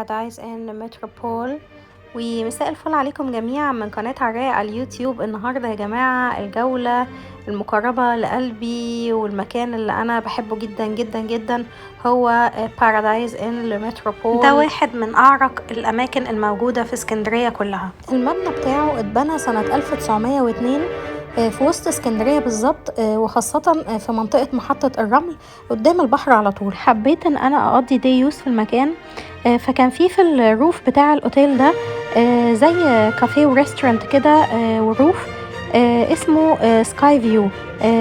بارادايس ان متروبول. ومساء الفل عليكم جميعا من قناة عراء على اليوتيوب. النهاردة يا جماعة الجولة المقربة لقلبي والمكان اللي أنا بحبه جدا جدا جدا هو بارادايس ان متروبول. ده واحد من أعرق الأماكن الموجودة في اسكندرية كلها. المبنى بتاعه اتبنى سنة 1902 في وسط اسكندرية بالظبط، وخاصة في منطقة محطة الرمل قدام البحر على طول. حبيت ان انا اقضي دي يوز في المكان، فكان في الروف بتاع الاوتيل ده زي كافيه وريستورانت كده وروف اسمه سكاي فيو.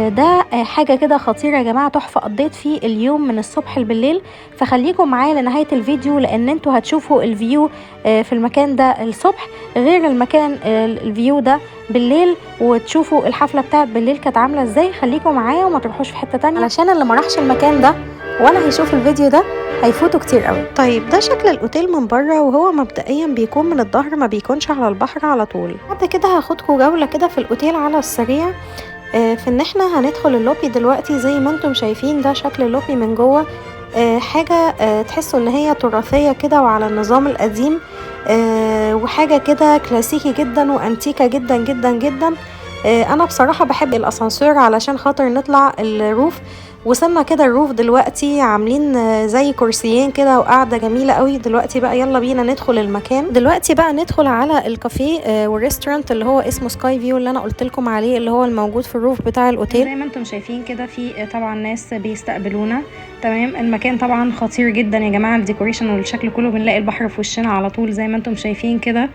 ده حاجة كده خطيرة يا جماعة، تحفة. قضيت فيه اليوم من الصبح بالليل، فخليكم معايا لنهاية الفيديو لان انتوا هتشوفوا الفيو في المكان ده الصبح غير المكان الفيو ده بالليل، وتشوفوا الحفلة بتاعت بالليل كانت عاملة ازاي. خليكم معايا وما تروحوش في حتة تانية علشان اللي ما راحش المكان ده ولا هيشوف الفيديو ده هيفوتوا كتير قوي. طيب ده شكل الاوتيل من بره، وهو مبدئيا بيكون من الظهر، ما بيكونش على البحر على طول. بعد كده هاخدكم جولة كده في الاوتيل على السريع، في ان احنا هندخل اللوبي دلوقتي. زي ما انتم شايفين ده شكل اللوبي من جوه، حاجة تحسوا ان هي تراثية كده وعلى النظام القديم، وحاجة كده كلاسيكي جدا وانتيكة جدا جدا جدا. انا بصراحة بحب الاسانسير علشان خاطر نطلع الروف. وصلنا كده الروف دلوقتي، عاملين زي كرسيين كده وقاعدة جميلة قوي. دلوقتي بقى يلا بينا ندخل المكان. دلوقتي بقى ندخل على الكافيه والريستورانت اللي هو اسمه سكاي فيو اللي انا قلت لكم عليه، اللي هو الموجود في الروف بتاع الاوتيل. زي ما انتم شايفين كده في طبعا ناس بيستقبلونا. تمام، المكان طبعا خطير جدا يا جماعة، الديكوريشن والشكل كله. بنلاقي البحر في وشنا على طول زي ما انتم شايفين كده،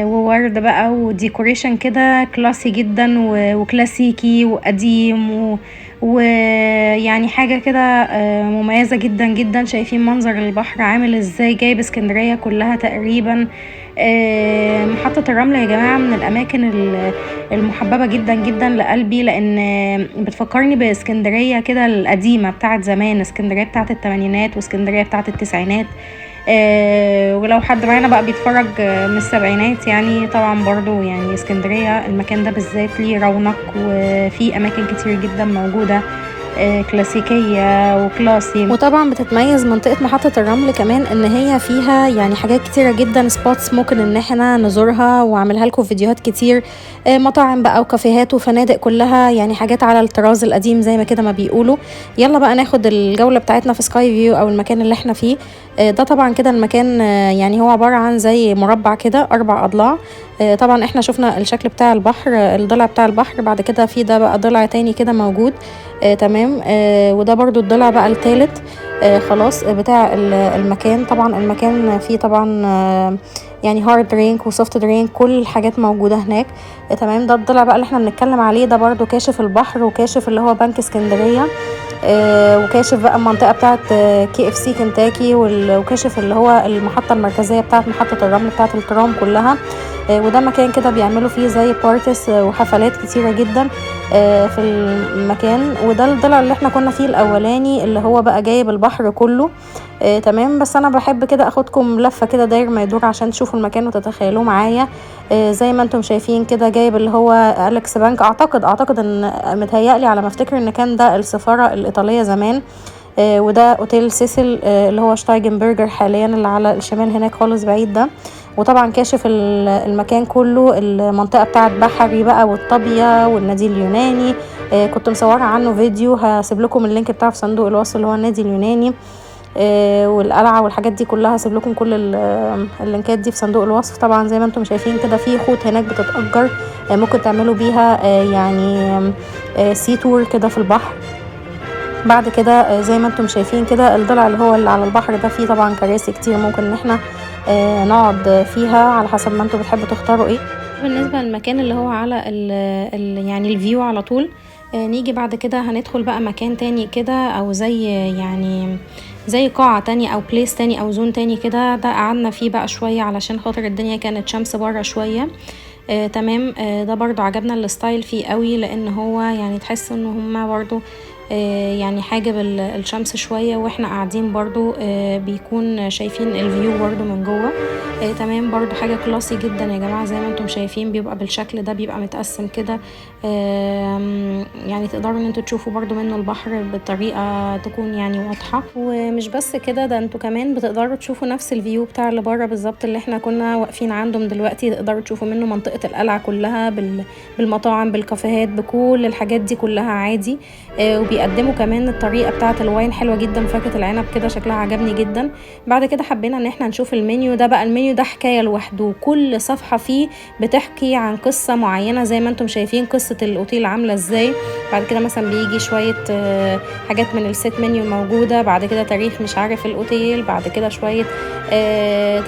وورد بقى وديكوريشن كده كلاسي جدا وكلاسيكي وقديم ويعني حاجة كده مميزة جدا جدا. شايفين منظر البحر عامل ازاي، جايب اسكندرية كلها تقريبا. محطة الرمل يا جماعة من الأماكن المحببة جدا جدا لقلبي، لأن بتفكرني باسكندرية كده القديمة بتاعت زمان، اسكندرية بتاعت الثمانينات واسكندرية بتاعت التسعينات. ولو حد معانا بقى بيتفرج من السبعينات، يعني طبعا برضو يعني اسكندرية المكان ده بالذات ليه رونق، وفي أماكن كتير جدا موجودة كلاسيكية وكلاسي. وطبعا بتتميز منطقة محطة الرمل كمان ان هي فيها يعني حاجات كتيرة جدا، سبوتس ممكن ان احنا نزورها واعملها لكم فيديوهات كتير، مطاعم بقى وكافيهات وفنادق، كلها يعني حاجات على الطراز القديم زي ما كده ما بيقولوا. يلا بقى ناخد الجولة بتاعتنا في سكاي فيو او المكان اللي احنا فيه. ده طبعا كده المكان يعني هو عبارة عن زي مربع كده 4 أضلاع. طبعا احنا شفنا الشكل بتاع البحر، الضلع بتاع البحر. بعد كده في ده بقى ضلع تاني كده موجود، تمام. وده برضو الضلع بقى الثالث خلاص بتاع المكان. طبعا المكان فيه طبعا يعني هارد درينك وسوفت درينك، كل الحاجات موجودة هناك، تمام. ده الضلع بقى اللي احنا بنتكلم عليه، ده برضو كاشف البحر وكاشف اللي هو بنك اسكندرية، وكاشف بقى المنطقة بتاعت KFC كنتاكي، وكاشف اللي هو المحطة المركزية بتاعت محطة الرمل بتاعت الترام كلها. وده مكان كده بيعملوا فيه زي بارتيس وحفلات كتيرة جدا في المكان. وده الضلع اللي احنا كنا فيه الاولاني اللي هو بقى جايب البحر كله، تمام. بس انا بحب كده اخدكم لفة كده داير ما يدور عشان تشوفوا المكان وتتخيلوه معايا. زي ما انتم شايفين كده جايب اللي هو أليكس بانك، اعتقد ان متهيألي على ما افتكر ان كان ده السفارة الايطالية زمان. وده اوتيل سيسل اللي هو شتايجنبرجر حاليا اللي على الشمال هناك خالص بعيد ده. وطبعا كاشف المكان كله، المنطقة بتاعت بحري بقى والطابية والنادي اليوناني. كنت مصورة عنه فيديو، هسيب لكم اللينك بتاعه في صندوق الوصف، اللي هو النادي اليوناني والقلعة والحاجات دي كلها. هسيب لكم كل اللينكات دي في صندوق الوصف. طبعا زي ما انتم شايفين كده في خوت هناك بتتأجر، ممكن تعملوا بيها يعني سي تور كده في البحر. بعد كده زي ما انتم شايفين كده الضلع اللي هو اللي على البحر ده فيه طبعا كراسي كتير ممكن ان احنا نقعد فيها على حسب ما انتم بتحبوا تختاروا ايه. بالنسبة للمكان اللي هو على يعني الفيو على طول. نيجي بعد كده هندخل بقى مكان تاني كده، او زي يعني زي قاعة تانية او بليس تاني او زون تاني كده. ده قعدنا فيه بقى شوية علشان خاطر الدنيا كانت شمس بره شوية، تمام. ده برضو عجبنا الستايل فيه قوي، لان هو يعني تحس ان هما برضو يعني حاجب الشمس شوية واحنا قاعدين برضو بيكون شايفين الفيو برضو من جوه. تمام. برضو حاجة كلاسي جدا يا جماعة، زي ما انتم شايفين بيبقى بالشكل ده، بيبقى متقسم كده. يعني تقدروا ان انتوا تشوفوا برضو منه البحر بطريقة تكون يعني واضحة. ومش بس كده، ده انتوا كمان بتقدروا تشوفوا نفس الفيو بتاع اللي بره بالظبط اللي احنا كنا واقفين عندهم دلوقتي. تقدروا تشوفوا منه منطقة القلعة كلها بالمطاعم بالكافيهات بكل الحاجات دي كلها عادي. وبيقدموا كمان الطريقة بتاعة الواين حلوة جدا، فاكهة العنب كده شكلها عجبني جدا. بعد كده حبينا ان احنا نشوف المنيو ده. بقى المنيو ده حكاية لوحده، كل صفحة فيه بتحكي عن قصة معينة زي ما انتم شايفين قصة الاوتيل عاملة ازاي. بعد كده مثلا بيجي شوية حاجات من السيت منيو الموجودة، بعد كده تاريخ مش عارف الاوتيل، بعد كده شوية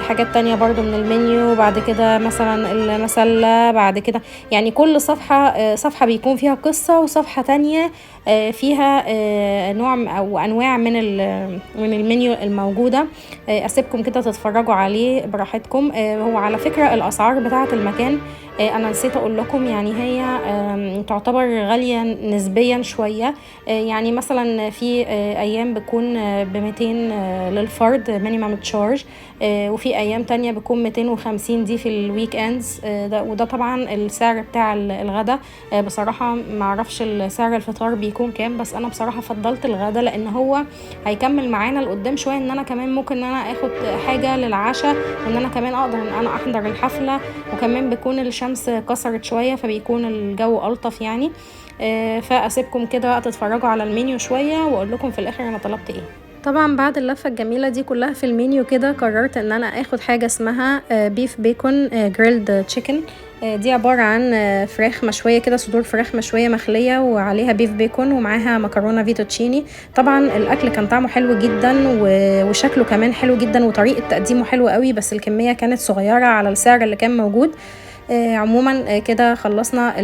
حاجات تانية برضو من المنيو، بعد كده مثلا المسلة، بعد كده يعني كل صفحة بيكون فيها قصة، وصفحة تانية فيها نوع او انواع من المنيو الموجودة. اسيبكم كده تتفرجوا عليه براحتكم. هو على فكرة الاسعار بتاعة المكان انا نسيت اقول لكم، يعني هي تعتبر غالية نسبيا شوية. يعني مثلا في ايام بتكون ب200 للفرد مينيمم تشارج، وفي ايام تانية بتكون 250 دي في الويك اندز. وده طبعا السعر بتاع الغدا. بصراحة معرفش سعر الفطار بيكون كام، بس انا بصراحة فضلت الغدا لان هو هيكمل معانا لقدام شوية، ان انا كمان ممكن ان انا اخد حاجة للعشاء، وان انا كمان اقدر ان انا احضر الحفلة، وكمان بيكون الشمس كسرت شوية فبيكون الجو ألطف يعني. فأسيبكم كده بقى تتفرجوا على المنيو شوية واقول لكم في الاخر انا طلبت ايه. طبعا بعد اللفة الجميلة دي كلها في المنيو كده، قررت ان انا اخد حاجة اسمها بيف بيكون جريلد تشيكن. دي عبارة عن فراخ مشوية كده، صدور فراخ مشوية مخلية وعليها بيف بيكون ومعاها مكرونة فيتوتشيني. طبعا الاكل كان طعمه حلو جدا وشكله كمان حلو جدا، وطريقة تقديمه حلوة قوي، بس الكمية كانت صغيرة على السعر اللي كان موجود. عموما كده خلصنا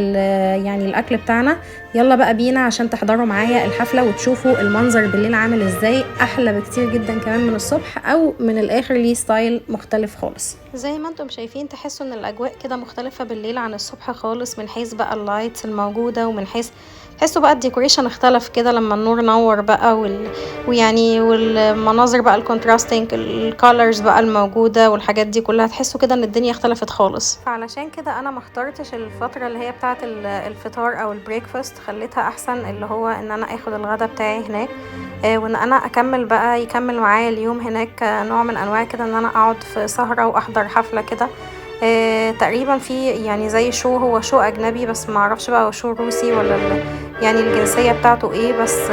يعني الاكل بتاعنا. يلا بقى بينا عشان تحضروا معايا الحفلة وتشوفوا المنظر بالليل عامل ازاي، احلى بكتير جدا كمان من الصبح، او من الاخر ليه ستايل مختلف خالص. زي ما انتم شايفين تحسوا ان الاجواء كده مختلفة بالليل عن الصبح خالص، من حيث بقى اللايتس الموجودة، ومن حيث تحسوا بقى الديكوريشن اختلف كده لما النور نور بقى ويعني والمناظر بقى الكونتراستنج الكالرز بقى الموجودة والحاجات دي كلها، تحسوا كده ان الدنيا اختلفت خالص. فعلشان كده انا ما اخترتش الفترة اللي هي بتاعة الفطار او البريكفاست، خليتها احسن اللي هو ان انا اخد الغدا بتاعي هناك، وان انا اكمل بقى يكمل معايا اليوم هناك نوع من انواع كده ان انا اقعد في سهرة واحضر حفلة كده. تقريبا في يعني زي هو شو اجنبي، بس ما اعرفش بقى هو شو روسي ولا يعني الجنسية بتاعته ايه، بس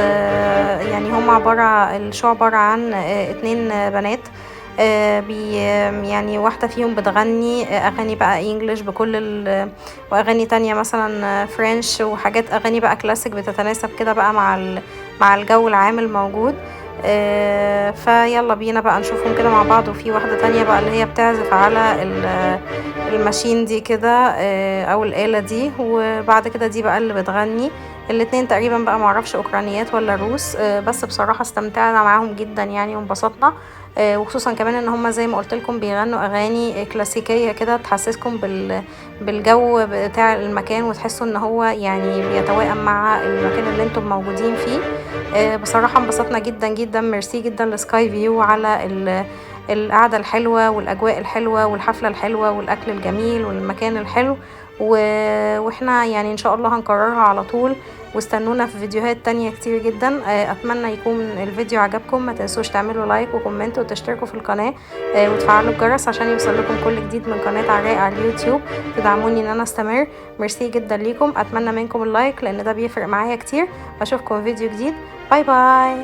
يعني هم الشو عبارة عن 2 بنات. يعني واحدة فيهم بتغني اغاني بقى انجليش بكل واغاني تانية مثلا فرنش وحاجات اغاني بقى كلاسيك بتتناسب كده بقى مع الجو العام الموجود. فيلا بينا بقى نشوفهم كده مع بعض. وفي واحدة تانية بقى اللي هي بتعزف على الماشين دي كده، او الآلة دي، وبعد كده دي بقى اللي بتغني. الاتنين تقريبا بقى معرفش اوكرانيات ولا روس، بس بصراحة استمتعنا معاهم جدا يعني وانبسطنا. وخصوصا كمان ان هم زي ما قلت لكم بيغنوا اغاني كلاسيكية كده تحسسكم بالجو بتاع المكان، وتحسوا ان هو يعني بيتوائم مع المكان اللي انتم موجودين فيه. بصراحة انبسطنا جدا جدا. ميرسي جدا لسكاي فيو على القعدة الحلوة والاجواء الحلوة والحفلة الحلوة والاكل الجميل والمكان الحلو. واحنا يعني ان شاء الله هنكررها على طول، واستنونا في فيديوهات تانية كتير جدا. اتمنى يكون الفيديو عجبكم. ما تنسوش تعملوا لايك وكومنت وتشتركوا في القناة، وتفعلوا الجرس عشان يوصل لكم كل جديد من قناة عراء على اليوتيوب، تدعموني ان انا استمر. ميرسي جدا ليكم. اتمنى منكم اللايك لان ده بيفرق معايا كتير. بشوفكم فيديو جديد. باي باي.